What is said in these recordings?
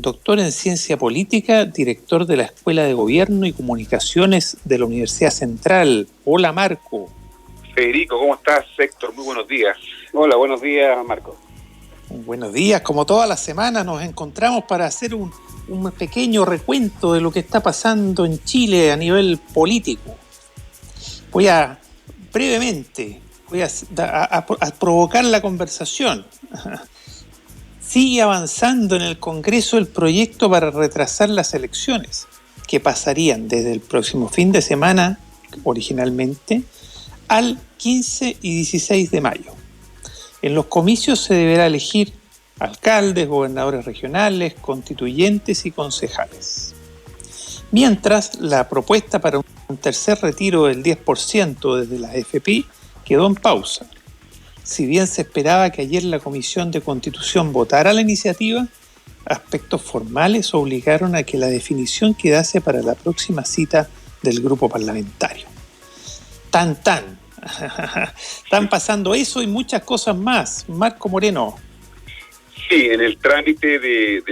doctor en Ciencia Política, director de la Escuela de Gobierno y Comunicaciones de la Universidad Central. Hola, Marco. Federico, ¿cómo estás? Héctor, muy buenos días. Hola, buenos días, Marco. Buenos días. Como todas las semanas nos encontramos para hacer un pequeño recuento de lo que está pasando en Chile a nivel político. Voy a provocar la conversación. Sigue avanzando en el Congreso el proyecto para retrasar las elecciones, que pasarían desde el próximo fin de semana, originalmente, al 15 y 16 de mayo. En los comicios se deberá elegir alcaldes, gobernadores regionales, constituyentes y concejales. Mientras, la propuesta para un tercer retiro del 10% desde la AFP quedó en pausa. Si bien se esperaba que ayer la Comisión de Constitución votara la iniciativa, aspectos formales obligaron a que la definición quedase para la próxima cita del grupo parlamentario. Están pasando eso y muchas cosas más. Marco Moreno. Sí, en el trámite de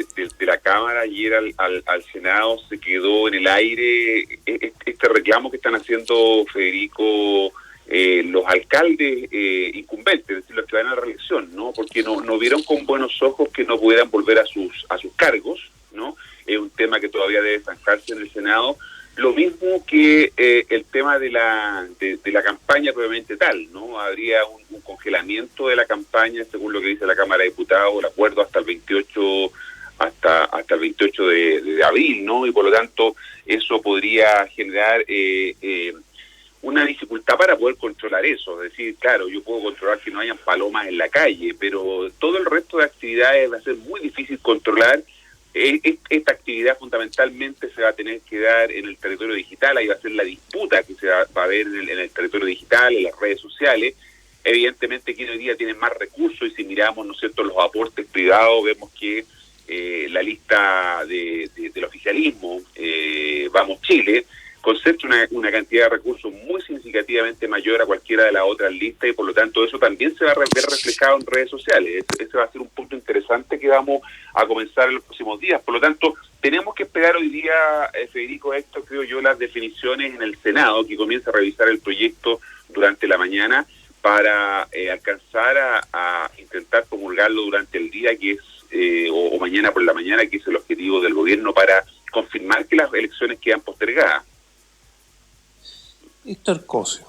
la Cámara ayer al Senado se quedó en el aire este reclamo que están haciendo, Federico, los alcaldes incumbentes, es decir, los que van a la reelección, ¿no? Porque no vieron con buenos ojos que no pudieran volver a sus cargos, ¿no? Es un tema que todavía debe zanjarse en el Senado. Lo mismo que el tema de la campaña propiamente tal, ¿no? Habría un congelamiento de la campaña, según lo que dice la Cámara de Diputados, el acuerdo hasta el 28 de abril, ¿no? Y por lo tanto eso podría generar una dificultad para poder controlar eso. Es decir, claro, yo puedo controlar que no hayan palomas en la calle, pero todo el resto de actividades va a ser muy difícil controlar. Esta actividad fundamentalmente se va a tener que dar en el territorio digital. Ahí va a ser la disputa que se va a ver en el territorio digital, en las redes sociales. Evidentemente que hoy día tienen más recursos y si miramos, ¿no es cierto?, los aportes privados, vemos que la lista del oficialismo, Vamos Chile, concentra una cantidad de recursos muy significativamente mayor a cualquiera de las otras listas y por lo tanto eso también se va a ver reflejado en redes sociales. Ese va a ser un punto interesante que vamos a comenzar en los próximos días. Por lo tanto, tenemos que esperar hoy día, Federico, esto creo yo, las definiciones en el Senado, que comienza a revisar el proyecto durante la mañana para alcanzar a intentar promulgarlo durante el día, que es o mañana por la mañana, que es el objetivo del gobierno para confirmar que las elecciones quedan postergadas. Héctor Cosio.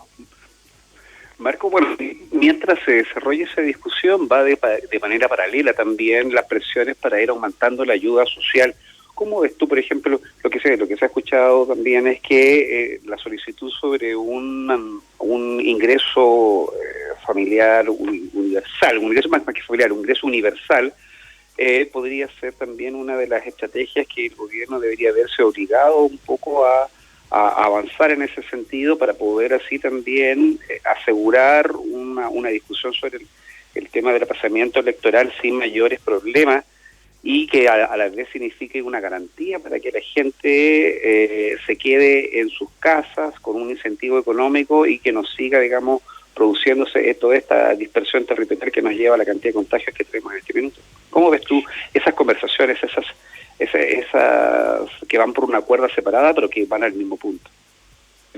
Marco, bueno, mientras se desarrolla esa discusión, va de manera paralela también las presiones para ir aumentando la ayuda social. ¿Cómo ves tú, por ejemplo, lo que se ha escuchado también es que la solicitud sobre un ingreso familiar universal, un ingreso más que familiar, un ingreso universal, podría ser también una de las estrategias que el gobierno debería verse obligado un poco a avanzar en ese sentido para poder así también asegurar una discusión sobre el tema del aplazamiento electoral sin mayores problemas y que a la vez signifique una garantía para que la gente se quede en sus casas con un incentivo económico y que nos siga, digamos, produciéndose toda esta dispersión territorial que nos lleva a la cantidad de contagios que tenemos en este minuto. ¿Cómo ves tú esas conversaciones, esas que van por una cuerda separada pero que van al mismo punto?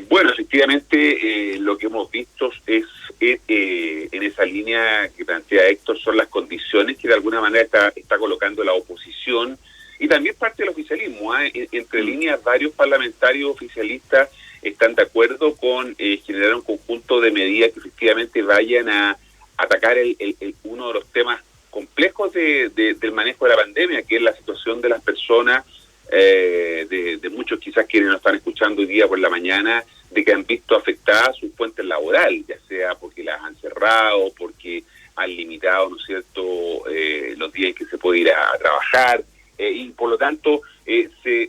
Bueno, efectivamente lo que hemos visto es en esa línea que plantea Héctor son las condiciones que de alguna manera está colocando la oposición y también parte del oficialismo. Entre líneas, varios parlamentarios oficialistas están de acuerdo con generar un conjunto de medidas que efectivamente vayan a atacar uno de los temas complejos del manejo de la pandemia, que es la situación de las personas, de muchos quizás quienes nos están escuchando hoy día por la mañana, de que han visto afectadas sus fuentes laborales, ya sea porque las han cerrado, porque han limitado, ¿no es cierto?, los días en que se puede ir a trabajar, y por lo tanto se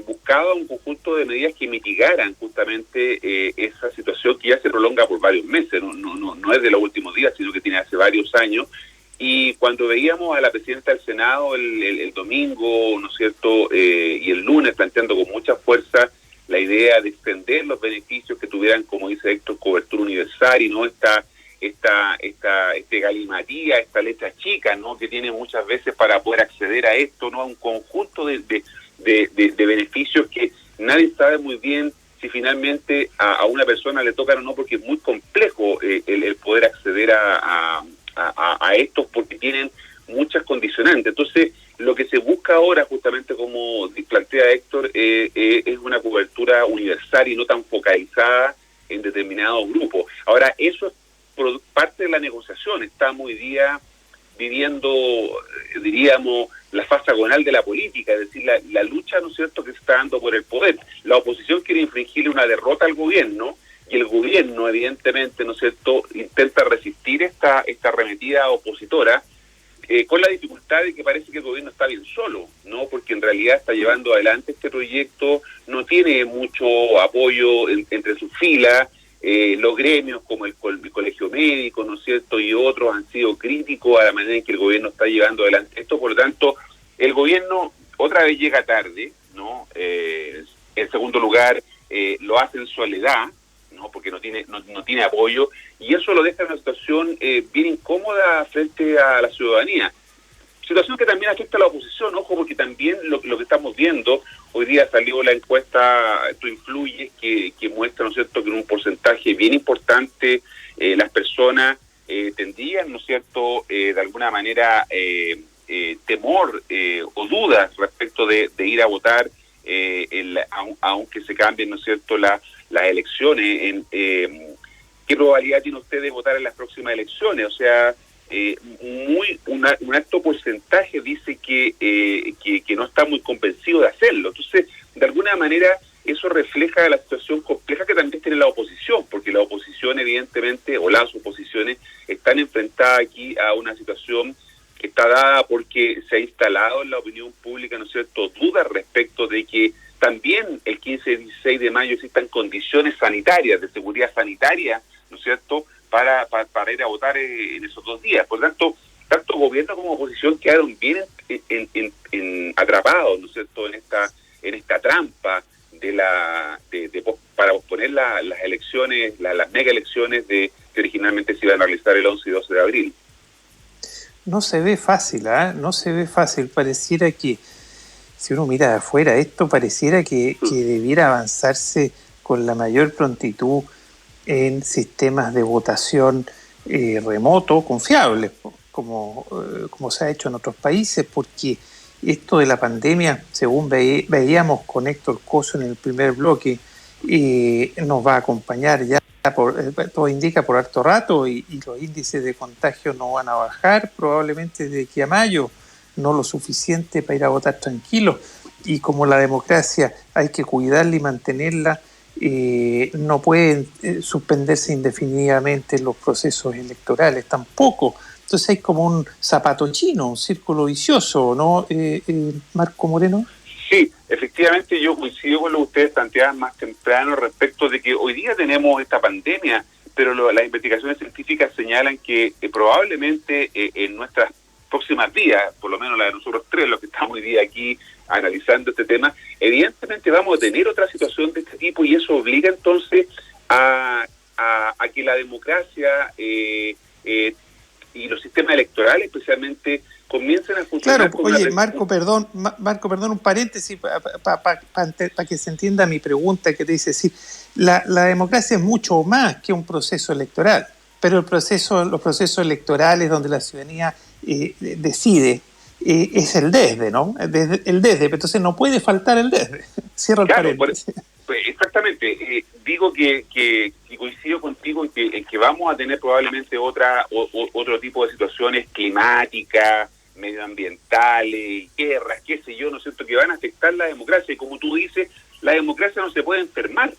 buscaba un conjunto de medidas que mitigaran justamente esa situación que ya se prolonga por varios meses, no es de los últimos días, sino que tiene hace varios años. Y cuando veíamos a la presidenta del Senado el domingo, ¿no es cierto?, y el lunes planteando con mucha fuerza la idea de extender los beneficios que tuvieran, como dice Héctor, cobertura universal y no esta este galimatía, esta letra chica, ¿no? Que tiene muchas veces para poder acceder a esto, ¿no? A un conjunto de beneficios que nadie sabe muy bien si finalmente a una persona le tocan o no, porque es muy complejo el poder acceder a estos, porque tienen muchas condicionantes. Entonces, lo que se busca ahora, justamente como plantea Héctor, es una cobertura universal y no tan focalizada en determinados grupos. Ahora, eso es parte de la negociación. Estamos hoy día viviendo, diríamos, la fase agonal de la política, es decir, la lucha, ¿no es cierto?, que se está dando por el poder. La oposición quiere infligirle una derrota al gobierno, y el gobierno, evidentemente, ¿no es cierto?, intenta resistir esta arremetida opositora, con la dificultad de que parece que el gobierno está bien solo, ¿no? Porque en realidad está llevando adelante este proyecto, no tiene mucho apoyo entre sus filas. Los gremios como el Colegio Médico, ¿no es cierto?, y otros han sido críticos a la manera en que el gobierno está llevando adelante esto. Por lo tanto, el gobierno otra vez llega tarde, ¿no? En segundo lugar, lo hace en soledad, ¿no? Porque no tiene apoyo, y eso lo deja en una situación bien incómoda frente a la ciudadanía. Situación que también afecta a la oposición, ojo, porque también lo que estamos viendo, hoy día salió la encuesta Tú Influyes, que muestra, ¿no es cierto?, que en un porcentaje bien importante las personas tendrían, ¿no es cierto?, de alguna manera temor o dudas respecto de ir a votar, aunque se cambien, ¿no es cierto?, las elecciones. ¿Qué probabilidad tiene usted de votar en las próximas elecciones? O sea, un alto porcentaje dice que no está muy convencido de hacerlo. Entonces, de alguna manera, eso refleja la situación compleja que también tiene la oposición, porque la oposición, evidentemente, o las oposiciones, están enfrentadas aquí a una situación que está dada porque se ha instalado en la opinión pública, ¿no es cierto?, dudas respecto de que también el 15 y 16 de mayo existan condiciones sanitarias, de seguridad sanitaria, ¿no es cierto?, para ir a votar en esos 2 días. Por lo tanto, tanto gobierno como oposición quedaron bien atrapados, ¿no es cierto?, en esta trampa para posponer las elecciones, las mega elecciones que originalmente se iban a realizar el 11 y 12 de abril. No se ve fácil, no se ve fácil. Pareciera que, si uno mira de afuera, esto pareciera que debiera avanzarse con la mayor prontitud en sistemas de votación remoto, confiables, como se ha hecho en otros países, porque esto de la pandemia, según veíamos con Héctor Coso en el primer bloque, nos va a acompañar ya, todo indica, por harto rato, y los índices de contagio no van a bajar probablemente de aquí a mayo, no lo suficiente para ir a votar tranquilos, y como la democracia hay que cuidarla y mantenerla, no pueden suspenderse indefinidamente los procesos electorales tampoco. Entonces hay como un zapato chino, un círculo vicioso, ¿no, Marco Moreno? Sí, efectivamente yo coincido con lo que ustedes planteaban más temprano respecto de que hoy día tenemos esta pandemia, pero las investigaciones científicas señalan que probablemente en nuestras próximas días, por lo menos la de nosotros tres, los que estamos hoy día aquí analizando este tema, evidentemente vamos a tener otra situación de este tipo, y eso obliga entonces a que la democracia y los sistemas electorales especialmente comiencen a funcionar. Claro, oye, Marco, perdón, un paréntesis para que se entienda mi pregunta, que te dice, sí, la democracia es mucho más que un proceso electoral, pero los procesos electorales donde la ciudadanía decide, es el desde, ¿no? El desde, entonces no puede faltar el desde. Cierro el paréntesis. Exactamente. Digo que coincido contigo en que vamos a tener probablemente otro tipo de situaciones climáticas, medioambientales, guerras, qué sé yo, ¿no es cierto?, que van a afectar la democracia. Y como tú dices, la democracia no se puede enfermar,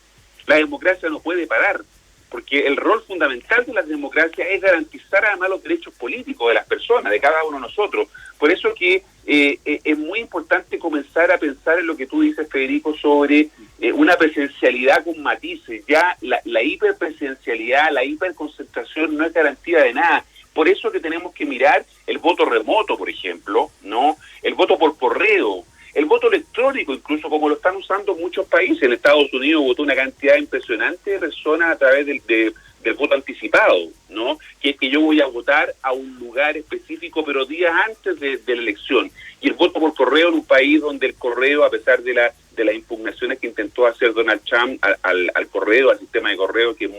la democracia no puede parar, porque el rol fundamental de las democracias es garantizar además los derechos políticos de las personas, de cada uno de nosotros. Por eso que es muy importante comenzar a pensar en lo que tú dices, Federico, sobre una presencialidad con matices. Ya la hiperpresencialidad, la hiperconcentración no es garantía de nada. Por eso que tenemos que mirar el voto remoto, por ejemplo, ¿no? El voto por correo, el voto electrónico, incluso como lo están usando muchos países. En Estados Unidos votó una cantidad impresionante de personas a través del voto anticipado, ¿no? es que yo voy a votar a un lugar específico, pero días antes de la elección. Y el voto por correo en un país donde el correo, a pesar de las impugnaciones que intentó hacer Donald Trump al correo, al sistema de correo, que es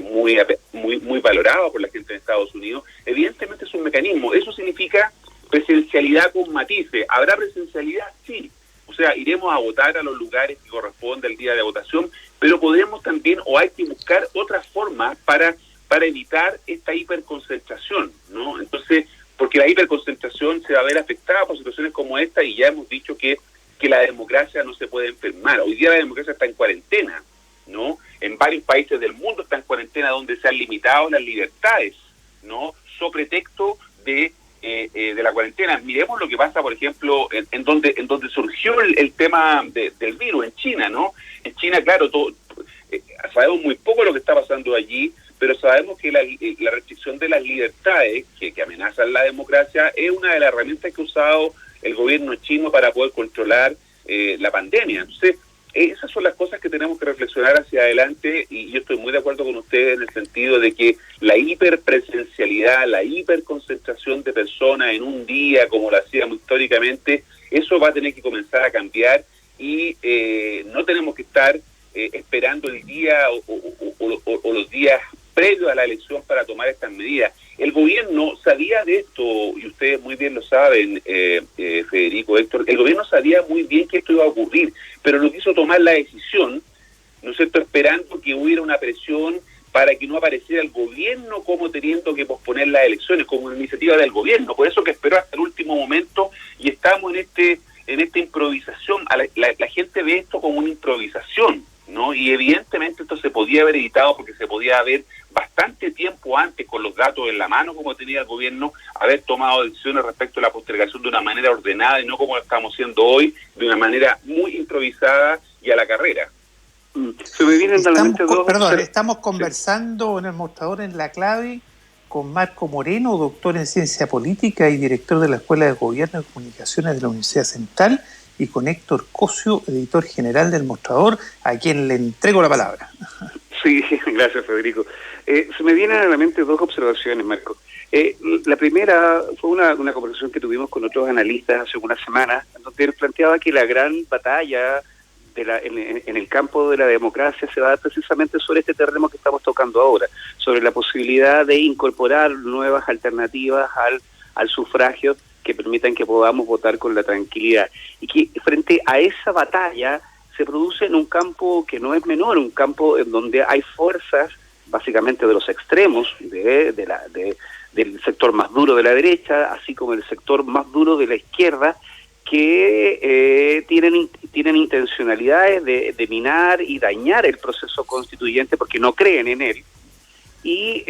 muy valorado por la gente de Estados Unidos, evidentemente es un mecanismo. Eso significa presencialidad con matices. ¿Habrá presencialidad? Sí. O sea, iremos a votar a los lugares que corresponde al día de votación, pero podremos también, o hay que buscar otras formas para evitar esta hiperconcentración, ¿no? Entonces, porque la hiperconcentración se va a ver afectada por situaciones como esta, y ya hemos dicho que la democracia no se puede enfermar. Hoy día la democracia está en cuarentena, ¿no? En varios países del mundo está en cuarentena donde se han limitado las libertades, ¿no? So pretexto de la cuarentena. Miremos lo que pasa, por ejemplo, en donde surgió el tema del virus, en China, ¿no? En China, claro, sabemos muy poco de lo que está pasando allí, pero sabemos que la restricción de las libertades que amenazan la democracia es una de las herramientas que ha usado el gobierno chino para poder controlar la pandemia. Entonces, esas son las cosas que tenemos que reflexionar hacia adelante, y yo estoy muy de acuerdo con ustedes en el sentido de que la hiperpresencialidad, la hiperconcentración de personas en un día, como lo hacíamos históricamente, eso va a tener que comenzar a cambiar, y no tenemos que estar esperando el día o los días previos a la elección para tomar estas medidas. El gobierno sabía de esto, y ustedes muy bien lo saben, Federico, Héctor, el gobierno sabía muy bien que esto iba a ocurrir, pero no quiso tomar la decisión, ¿no es cierto?, esperando que hubiera una presión para que no apareciera el gobierno como teniendo que posponer las elecciones, como una iniciativa del gobierno. Por eso que esperó hasta el último momento, y estamos en esta improvisación. La gente ve esto como una improvisación, ¿no? Y evidentemente esto se podía haber evitado, porque se podía haber bastante tiempo antes, con los datos en la mano como tenía el gobierno, haber tomado decisiones respecto a la postergación de una manera ordenada, y no como lo estamos haciendo hoy, de una manera muy improvisada y a la carrera. Se me vienen estamos conversando en el mostrador en La Clave con Marco Moreno, doctor en Ciencia Política y director de la Escuela de Gobierno y Comunicaciones de la Universidad Central, y con Héctor Cosio, editor general del Mostrador, a quien le entrego la palabra. Sí, gracias, Federico. Se me vienen a la mente dos observaciones, Marco. La primera fue una conversación que tuvimos con otros analistas hace unas semanas, donde él planteaba que la gran batalla en el campo de la democracia se va a dar precisamente sobre este terreno que estamos tocando ahora, sobre la posibilidad de incorporar nuevas alternativas al sufragio que permitan que podamos votar con la tranquilidad. Y que frente a esa batalla se produce en un campo que no es menor, un campo en donde hay fuerzas, básicamente de los extremos, del sector más duro de la derecha, así como el sector más duro de la izquierda, que tienen intencionalidades de minar y dañar el proceso constituyente porque no creen en él. Y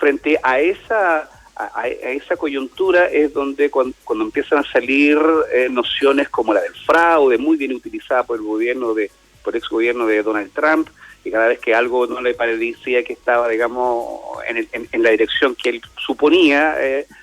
frente a esa coyuntura es donde cuando empiezan a salir nociones como la del fraude, muy bien utilizada por el ex gobierno de Donald Trump, y cada vez que algo no le parecía que estaba, digamos, en la dirección que él suponía,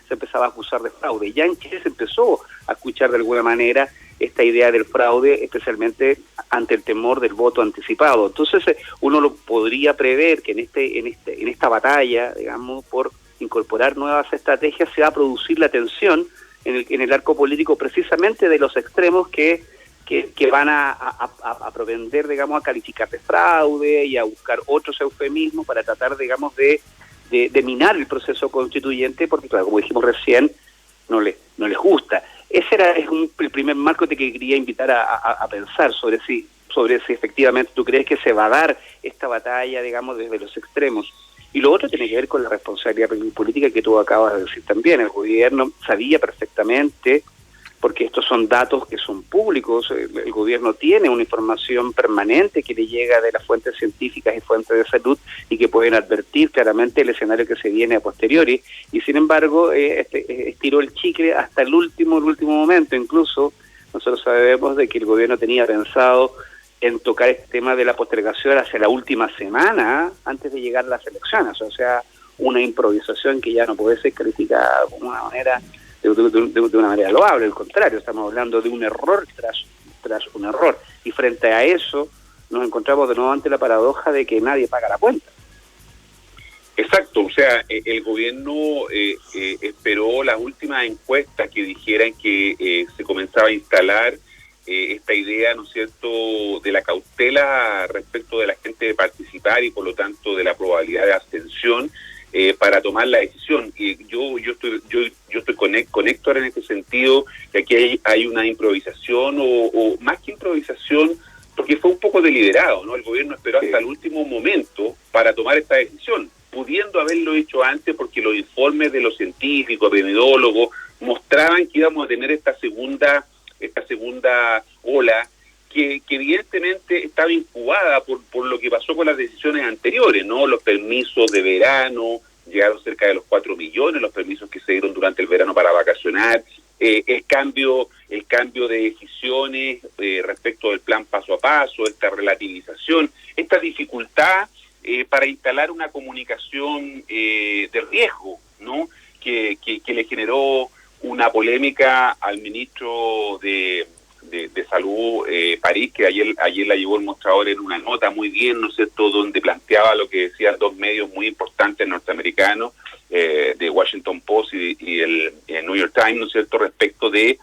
se empezaba a acusar de fraude. Ya en Chile se empezó a escuchar de alguna manera esta idea del fraude, especialmente ante el temor del voto anticipado. Entonces uno lo podría prever que en esta batalla, digamos, por incorporar nuevas estrategias, se va a producir la tensión en el arco político precisamente de los extremos que van a propender, digamos, a calificar de fraude y a buscar otros eufemismos para tratar, digamos, de minar el proceso constituyente, porque, claro, como dijimos recién, no les gusta. Ese era el primer marco que quería invitar a pensar sobre si efectivamente tú crees que se va a dar esta batalla, digamos, desde los extremos. Y lo otro tiene que ver con la responsabilidad política que tú acabas de decir también. El gobierno sabía perfectamente, porque estos son datos que son públicos, el gobierno tiene una información permanente que le llega de las fuentes científicas y fuentes de salud, y que pueden advertir claramente el escenario que se viene a posteriori, y sin embargo estiró el chicle hasta el último momento. Incluso nosotros sabemos de que el gobierno tenía pensado en tocar este tema de la postergación hacia la última semana antes de llegar a las elecciones, o sea, una improvisación que ya no puede ser calificada como una manera de una manera loable. Al contrario, estamos hablando de un error tras un error, y frente a eso nos encontramos de nuevo ante la paradoja de que nadie paga la cuenta. Exacto, o sea, el gobierno esperó las últimas encuestas que dijeran que se comenzaba a instalar esta idea, ¿no es cierto?, de la cautela respecto de la gente de participar y por lo tanto de la probabilidad de abstención para tomar la decisión. Y yo estoy con Héctor en este sentido, que aquí hay una improvisación o más que improvisación, porque fue un poco deliberado, ¿no? El gobierno esperó hasta el último momento para tomar esta decisión, pudiendo haberlo hecho antes porque los informes de los científicos, epidemiólogos, mostraban que íbamos a tener esta segunda ola que evidentemente estaba incubada por lo que pasó con las decisiones anteriores, ¿no? Los permisos de verano llegaron cerca de los 4 millones, los permisos que se dieron durante el verano para vacacionar, el cambio de decisiones respecto del plan paso a paso, esta relativización, esta dificultad para instalar una comunicación de riesgo, ¿no? Que le generó una polémica al ministro de Salud, París, que ayer la llevó el mostrador en una nota muy bien, ¿no es cierto?, donde planteaba lo que decían dos medios muy importantes norteamericanos, de Washington Post y el New York Times, ¿no es cierto?, respecto del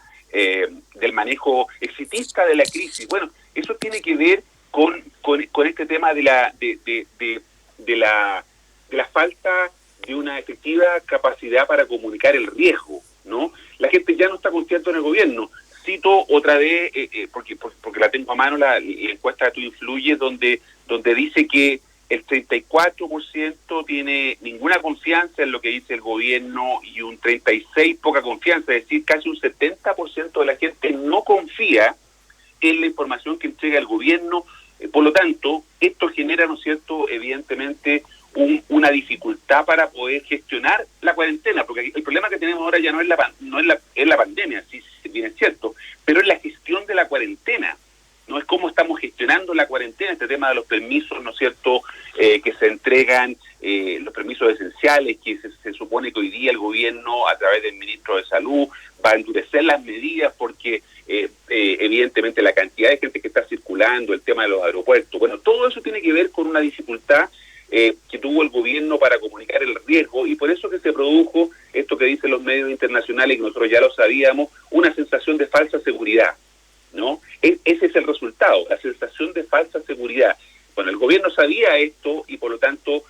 manejo exitista de la crisis. Bueno, eso tiene que ver con este tema de la falta de una efectiva capacidad para comunicar el riesgo, ¿no? La gente ya no está confiando en el gobierno. Cito otra vez, porque la tengo a mano, la encuesta de Tu Influye, donde dice que el 34% tiene ninguna confianza en lo que dice el gobierno y un 36% poca confianza, es decir, casi un 70% de la gente no confía en la información que entrega el gobierno. Por lo tanto, esto genera, ¿no es cierto?, evidentemente una dificultad para poder gestionar la cuarentena, porque el problema que tenemos ahora ya no es la pandemia, sí, bien es cierto, pero es la gestión de la cuarentena, no es cómo estamos gestionando la cuarentena, este tema de los permisos, ¿no es cierto?, que se entregan, los permisos esenciales, que se supone que hoy día el gobierno, a través del ministro de Salud, va a endurecer las medidas porque evidentemente la cantidad de gente que está circulando, el tema de los aeropuertos, bueno, todo eso tiene que ver con una dificultad que tuvo el gobierno para comunicar el riesgo, y por eso que se produjo esto que dicen los medios internacionales, que nosotros ya lo sabíamos, una sensación de falsa seguridad, ¿no? Ese es el resultado, la sensación de falsa seguridad. Bueno, el gobierno sabía esto y por lo tanto,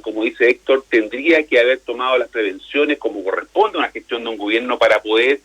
como dice Héctor, tendría que haber tomado las prevenciones como corresponde a una gestión de un gobierno para poder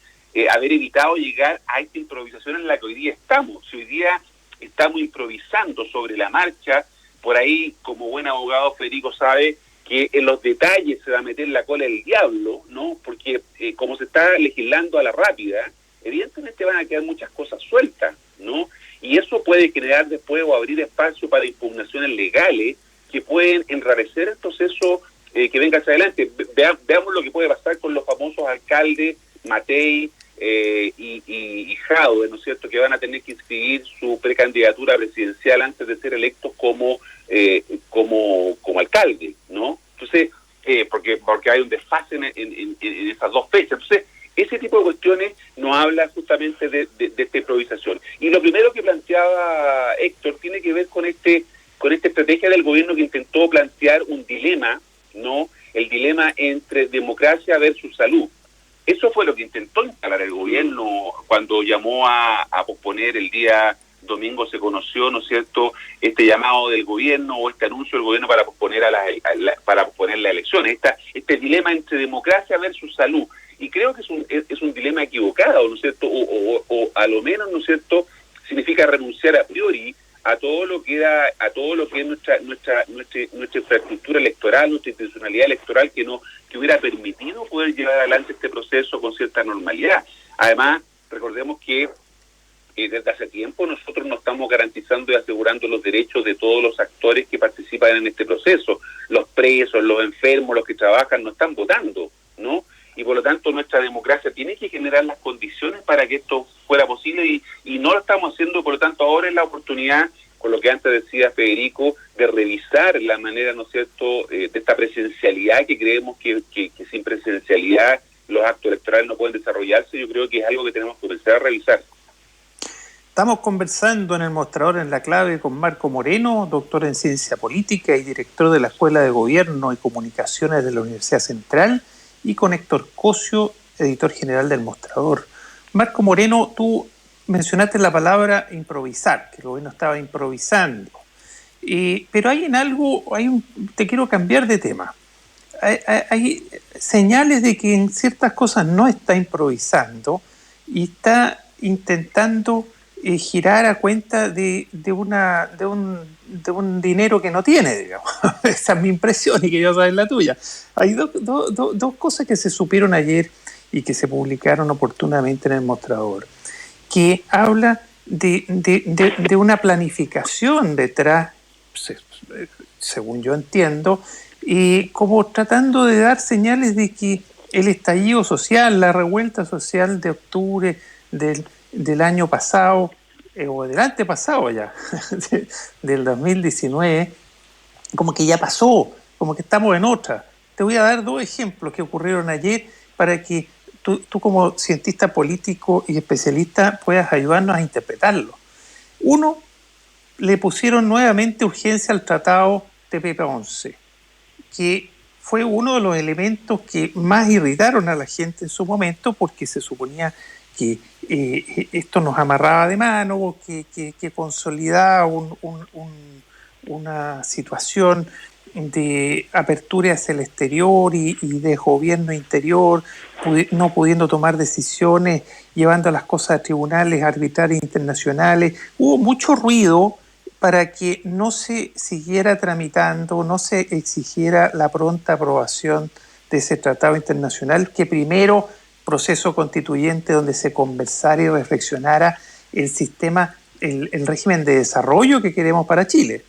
haber evitado llegar a esta improvisación en la que hoy día estamos. Si hoy día estamos improvisando sobre la marcha, por ahí, como buen abogado, Federico sabe que en los detalles se va a meter la cola del diablo, ¿no? Porque como se está legislando a la rápida, evidentemente van a quedar muchas cosas sueltas, ¿no? Y eso puede generar después o abrir espacio para impugnaciones legales que pueden enrarecer el proceso que venga hacia adelante. Veamos lo que puede pasar con los famosos alcaldes Matei y Jadwe, ¿no es cierto?, que van a tener que inscribir su precandidatura presidencial antes de ser electos como alcalde, ¿no? Entonces, porque hay un desfase en esas dos fechas. Entonces, ese tipo de cuestiones nos habla justamente de esta improvisación. Y lo primero que planteaba Héctor tiene que ver con esta estrategia del gobierno que intentó plantear un dilema, ¿no? El dilema entre democracia versus salud. Eso fue lo que intentó instalar el gobierno cuando llamó a posponer el día domingo. Se conoció, ¿no es cierto?, este llamado del gobierno o este anuncio del gobierno para posponer para posponer las elecciones. Este dilema entre democracia versus salud. Y creo que es un dilema equivocado, ¿no es cierto?, o a lo menos, ¿no es cierto?, significa renunciar a priori a todo lo que es nuestra infraestructura electoral, nuestra institucionalidad electoral que hubiera permitido poder llevar adelante este proceso con cierta normalidad. Además, recordemos que desde hace tiempo nosotros no estamos garantizando y asegurando los derechos de todos los actores que participan en este proceso. Los presos, los enfermos, los que trabajan no están votando, ¿no? Y por lo tanto nuestra democracia tiene que generar las condiciones para que esto fuera posible y no lo estamos haciendo. Por lo tanto, ahora es la oportunidad, con lo que antes decía Federico, de revisar la manera, ¿no es cierto?, de esta presencialidad, que creemos que sin presencialidad los actos electorales no pueden desarrollarse. Yo creo que es algo que tenemos que comenzar a revisar. Estamos conversando en el mostrador en la clave con Marco Moreno, doctor en Ciencia Política y director de la Escuela de Gobierno y Comunicaciones de la Universidad Central, y con Héctor Cosio, editor general del Mostrador. Marco Moreno, tú mencionaste la palabra improvisar, que el gobierno estaba improvisando. Pero hay en algo, te quiero cambiar de tema. Hay señales de que en ciertas cosas no está improvisando y está intentando girar a cuenta de un dinero que no tiene, digamos. Esa es mi impresión y que yo sabes la tuya. Hay dos cosas que se supieron ayer y que se publicaron oportunamente en el Mostrador, que habla de una planificación detrás, según yo entiendo, como tratando de dar señales de que el estallido social, la revuelta social de octubre del año pasado, o del antepasado ya, del 2019, como que ya pasó, como que estamos en otra. Te voy a dar dos ejemplos que ocurrieron ayer para que tú como cientista político y especialista puedas ayudarnos a interpretarlo. Uno, le pusieron nuevamente urgencia al tratado TPP-11, que fue uno de los elementos que más irritaron a la gente en su momento, porque se suponía que esto nos amarraba de mano, que consolidaba una situación de apertura hacia el exterior y de gobierno interior, no pudiendo tomar decisiones, llevando las cosas a tribunales arbitrarios internacionales. Hubo mucho ruido para que no se siguiera tramitando, no se exigiera la pronta aprobación de ese tratado internacional, que primero proceso constituyente donde se conversara y reflexionara el sistema, el régimen de desarrollo que queremos para Chile.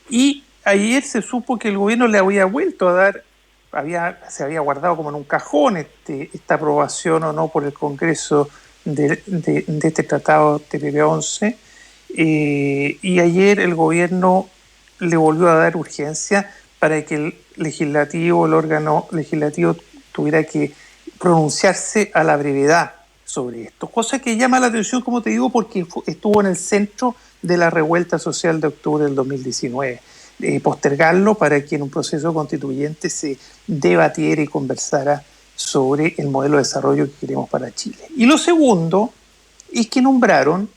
Y ayer se supo que el gobierno le había vuelto a dar, se había guardado como en un cajón esta aprobación o no por el Congreso de este tratado TPP-11, y ayer el gobierno le volvió a dar urgencia para que el órgano legislativo tuviera que pronunciarse a la brevedad sobre esto, cosa que llama la atención, como te digo, porque estuvo en el centro de la revuelta social de octubre del 2019. Postergarlo para que en un proceso constituyente se debatiera y conversara sobre el modelo de desarrollo que queremos para Chile. Y lo segundo es que nombraron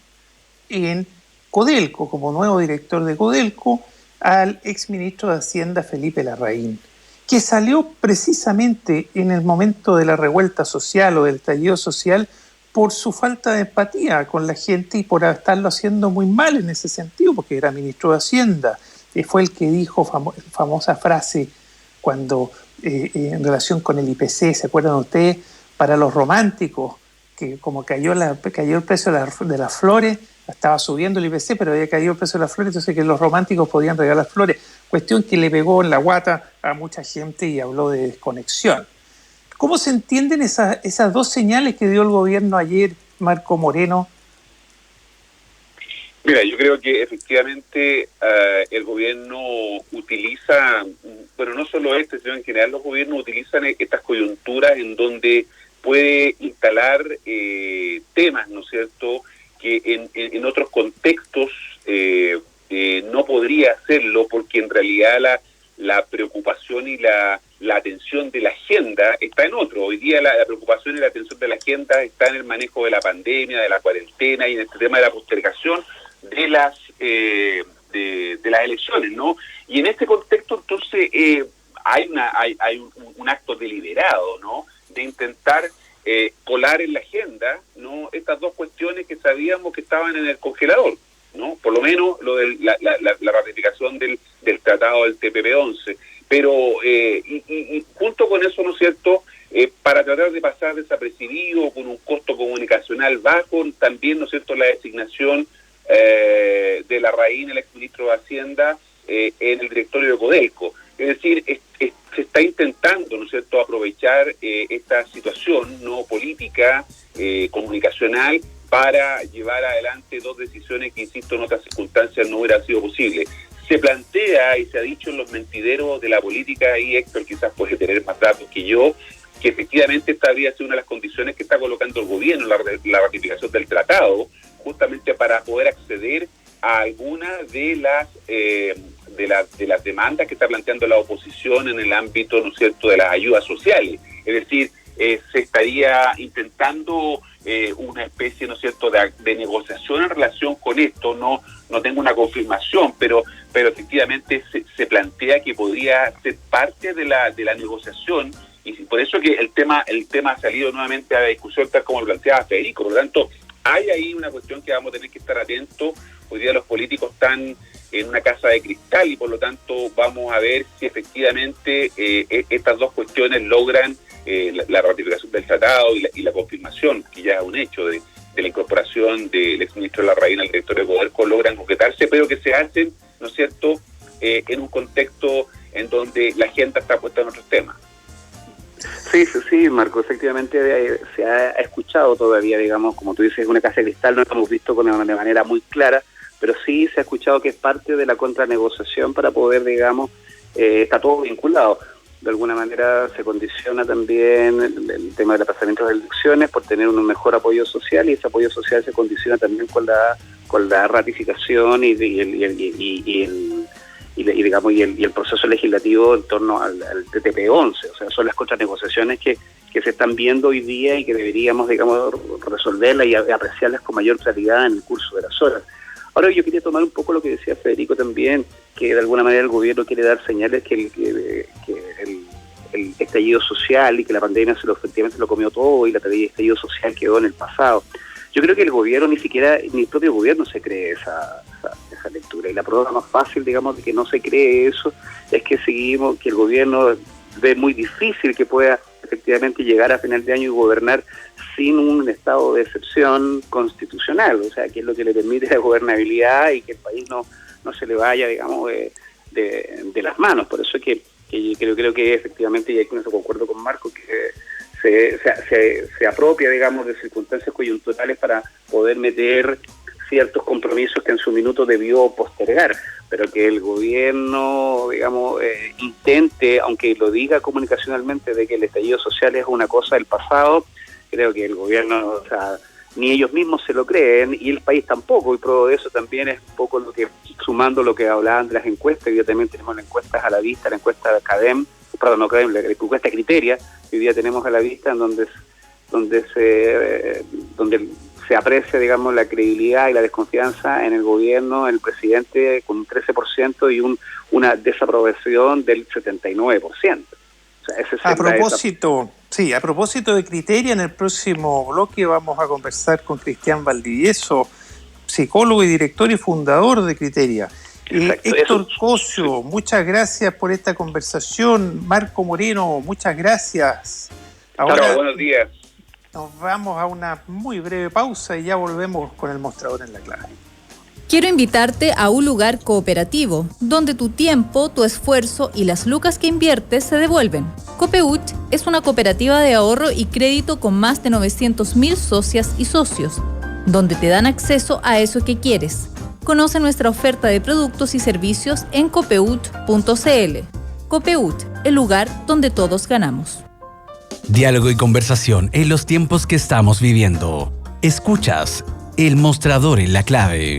en Codelco, como nuevo director de Codelco, al exministro de Hacienda Felipe Larraín, que salió precisamente en el momento de la revuelta social o del estallido social por su falta de empatía con la gente y por estarlo haciendo muy mal en ese sentido, porque era ministro de Hacienda. Fue el que dijo famosa frase cuando en relación con el IPC, ¿se acuerdan ustedes? Para los románticos, que como cayó el precio de las flores, estaba subiendo el IPC, pero había caído el precio de las flores, entonces que los románticos podían regalar flores. Cuestión que le pegó en la guata a mucha gente y habló de desconexión. ¿Cómo se entienden esas dos señales que dio el gobierno ayer, Marco Moreno? Mira, yo creo que efectivamente el gobierno utiliza, pero no solo sino en general los gobiernos utilizan estas coyunturas en donde puede instalar temas, ¿no es cierto?, que en otros contextos no podría hacerlo, porque en realidad la preocupación y la atención de la agenda está en otro. Hoy día la preocupación y la atención de la agenda está en el manejo de la pandemia, de la cuarentena y en este tema de la postergación de las elecciones, ¿no? Y en este contexto entonces hay un acto deliberado, ¿no?, de intentar colar en la agenda, ¿no?, estas dos cuestiones que sabíamos que estaban en el congelador, ¿no? Por lo menos lo de la ratificación del tratado del TPP-11, pero y junto con eso, ¿no es cierto?, para tratar de pasar desapercibido con un costo comunicacional bajo, también, ¿no es cierto?, la designación de Larraín, el exministro de Hacienda, en el directorio de Codelco. Es decir, se está intentando, ¿no es cierto?, aprovechar esta situación no política, comunicacional, para llevar adelante dos decisiones que, insisto, en otras circunstancias no hubiera sido posible. Se plantea y se ha dicho en los mentideros de la política, y Héctor quizás puede tener más datos que yo, que efectivamente esta habría sido una de las condiciones que está colocando el gobierno, la ratificación del tratado, justamente para poder acceder a alguna de las demandas que está planteando la oposición en el ámbito, ¿no es cierto?, de las ayudas sociales. Es decir, se estaría intentando una especie, ¿no es cierto?, de negociación en relación con esto. No tengo una confirmación, pero efectivamente se plantea que podría ser parte de la negociación, y por eso que el tema ha salido nuevamente a la discusión, tal como lo planteaba Federico. Por lo tanto, hay ahí una cuestión que vamos a tener que estar atentos. Hoy día los políticos están en una casa de cristal y por lo tanto vamos a ver si efectivamente estas dos cuestiones logran la ratificación del tratado y la confirmación, que ya es un hecho, de la incorporación del exministro Larraín al directorio de Codelco, logran concretarse, pero que se hacen, ¿no es cierto?, en un contexto en donde la agenda está puesta en otros temas. Sí, Marco, efectivamente se ha escuchado todavía, digamos, como tú dices, una casa de cristal, no lo hemos visto de manera muy clara, pero sí se ha escuchado que es parte de la contranegociación para poder, digamos, está todo vinculado. De alguna manera se condiciona también el tema del aplazamiento de elecciones por tener un mejor apoyo social, y ese apoyo social se condiciona también con la ratificación y el proceso legislativo en torno al TTP-11. O sea, son las contranegociaciones que se están viendo hoy día y que deberíamos, digamos, resolverlas y apreciarlas con mayor claridad en el curso de las horas. Ahora yo quería tomar un poco lo que decía Federico también, que de alguna manera el gobierno quiere dar señales que el estallido social y que la pandemia efectivamente se lo comió todo y el estallido social quedó en el pasado. Yo creo que el gobierno, ni el propio gobierno se cree esa lectura, y la prueba más fácil, digamos, de que no se cree eso es que el gobierno ve muy difícil que pueda efectivamente llegar a final de año y gobernar sin un estado de excepción constitucional, o sea, que es lo que le permite la gobernabilidad y que el país no se le vaya, digamos, de las manos. Por eso es que creo que efectivamente, y ahí con eso concuerdo con Marco, que se apropia, digamos, de circunstancias coyunturales para poder meter ciertos compromisos que en su minuto debió postergar, pero que el gobierno, digamos, intente, aunque lo diga comunicacionalmente, de que el estallido social es una cosa del pasado. Creo que el gobierno, o sea, ni ellos mismos se lo creen, y el país tampoco, y prueba de eso también es un poco lo que, sumando lo que hablaban de las encuestas. Hoy día también tenemos las encuestas a la vista, la encuesta de CADEM, la encuesta Criteria, que hoy día tenemos a la vista, en donde se aprecia, digamos, la credibilidad y la desconfianza en el gobierno, en el presidente, con un 13% y una desaprobación del 79%. O sea, a propósito de Criteria, en el próximo bloque vamos a conversar con Cristian Valdivieso, psicólogo y director y fundador de Criteria. Héctor Cosio, muchas gracias por esta conversación. Marco Moreno, muchas gracias. Ahora, buenos días. Nos vamos a una muy breve pausa y ya volvemos con el mostrador en la clave. Quiero invitarte a un lugar cooperativo, donde tu tiempo, tu esfuerzo y las lucas que inviertes se devuelven. Copeuch es una cooperativa de ahorro y crédito con más de 900.000 socias y socios, donde te dan acceso a eso que quieres. Conoce nuestra oferta de productos y servicios en copeuch.cl. Copeuch, el lugar donde todos ganamos. Diálogo y conversación en los tiempos que estamos viviendo. Escuchas El Mostrador en la Clave.